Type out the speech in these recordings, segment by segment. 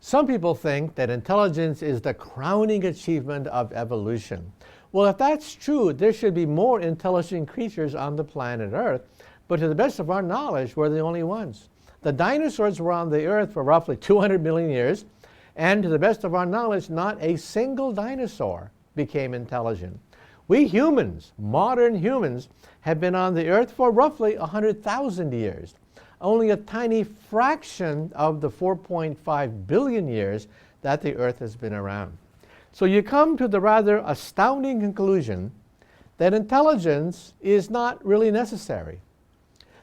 Some people think that intelligence is the crowning achievement of evolution. Well, if that's true, there should be more intelligent creatures on the planet Earth, but to the best of our knowledge, we're the only ones. The dinosaurs were on the Earth for roughly 200 million years, and to the best of our knowledge, not a single dinosaur became intelligent. We humans, modern humans, have been on the Earth for roughly 100,000 years. Only a tiny fraction of the 4.5 billion years that the Earth has been around. So you come to the rather astounding conclusion that intelligence is not really necessary.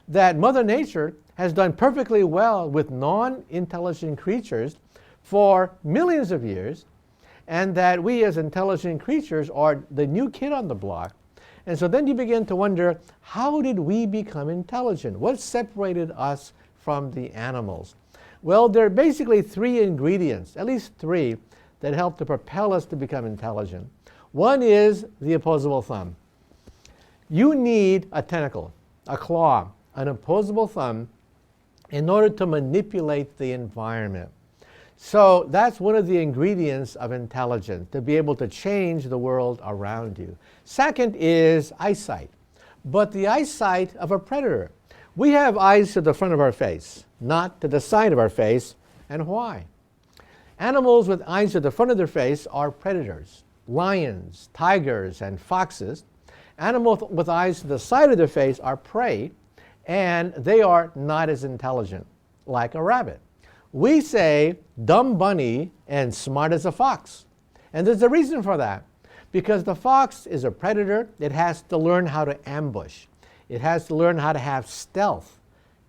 That Mother Nature has done perfectly well with non-intelligent creatures for millions of years, and that we as intelligent creatures are the new kid on the block. And so then you begin to wonder, how did we become intelligent? What separated us from the animals? Well, there are basically three ingredients, at least three, that help to propel us to become intelligent. One is the opposable thumb. You need a tentacle, a claw, an opposable thumb in order to manipulate the environment. So that's one of the ingredients of intelligence, to be able to change the world around you. Second is eyesight, but the eyesight of a predator. We have eyes to the front of our face, not to the side of our face. And why? Animals with eyes to the front of their face are predators, lions, tigers, and foxes. Animals with eyes to the side of their face are prey, and they are not as intelligent, like a rabbit. We say dumb bunny and smart as a fox. And there's a reason for that. Because the fox is a predator, it has to learn how to ambush. It has to learn how to have stealth,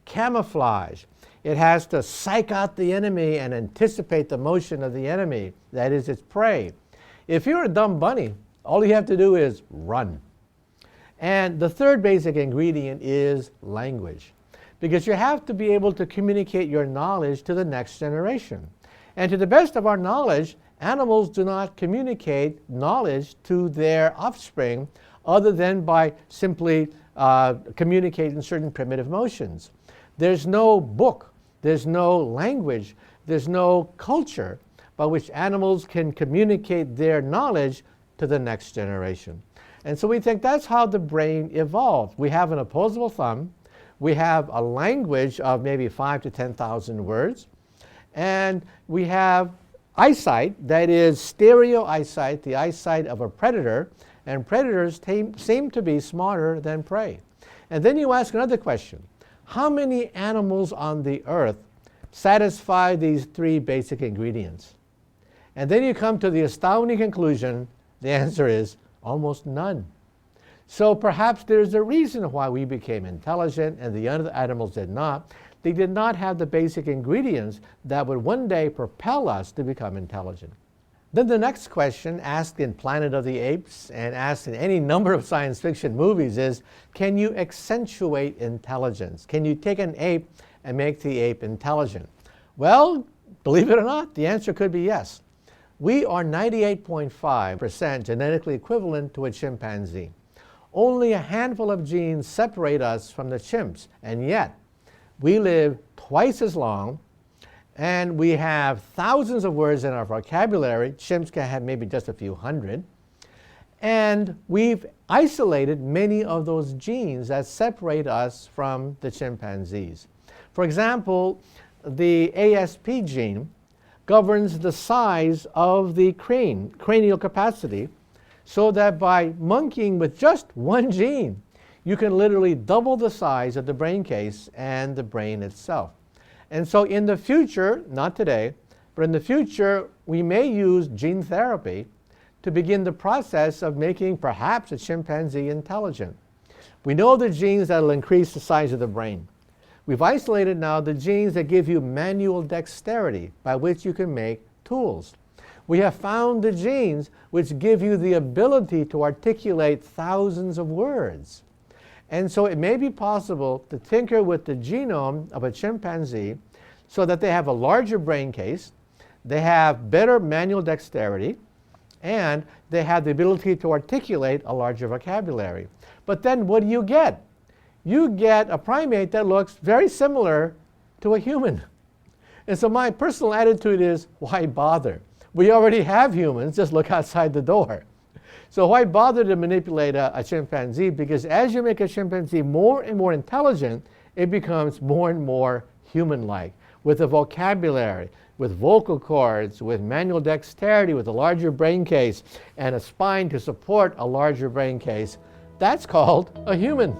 camouflage. It has to psych out the enemy and anticipate the motion of the enemy, that is, its prey. If you're a dumb bunny, all you have to do is run. And the third basic ingredient is language, because you have to be able to communicate your knowledge to the next generation. And to the best of our knowledge, animals do not communicate knowledge to their offspring other than by simply communicating certain primitive motions. There's no book, there's no language, there's no culture by which animals can communicate their knowledge to the next generation. And so we think that's how the brain evolved. We have an opposable thumb, we have a language of maybe 5,000 to 10,000 words, and we have eyesight, that is stereo eyesight, the eyesight of a predator, and predators seem to be smarter than prey. And then you ask another question. How many animals on the earth satisfy these three basic ingredients? And then you come to the astounding conclusion, the answer is almost none. So perhaps there's a reason why we became intelligent and the other animals did not. They did not have the basic ingredients that would one day propel us to become intelligent. Then the next question, asked in Planet of the Apes and asked in any number of science fiction movies, is, can you accentuate intelligence? Can you take an ape and make the ape intelligent? Well, believe it or not, the answer could be yes. We are 98.5% genetically equivalent to a chimpanzee. Only a handful of genes separate us from the chimps, and yet we live twice as long, and we have thousands of words in our vocabulary. Chimps can have maybe just a few hundred. And we've isolated many of those genes that separate us from the chimpanzees. For example, the ASP gene governs the size of the cranial capacity, so that by monkeying with just one gene, you can literally double the size of the brain case and the brain itself. And so in the future, not today, but in the future, we may use gene therapy to begin the process of making perhaps a chimpanzee intelligent. We know the genes that will increase the size of the brain. We've isolated now the genes that give you manual dexterity by which you can make tools. We have found the genes which give you the ability to articulate thousands of words. And so it may be possible to tinker with the genome of a chimpanzee so that they have a larger brain case, they have better manual dexterity, and they have the ability to articulate a larger vocabulary. But then what do you get? You get a primate that looks very similar to a human. And so my personal attitude is, why bother? We already have humans, just look outside the door. So why bother to manipulate a chimpanzee? Because as you make a chimpanzee more and more intelligent, it becomes more and more human-like, with a vocabulary, with vocal cords, with manual dexterity, with a larger brain case, and a spine to support a larger brain case. That's called a human.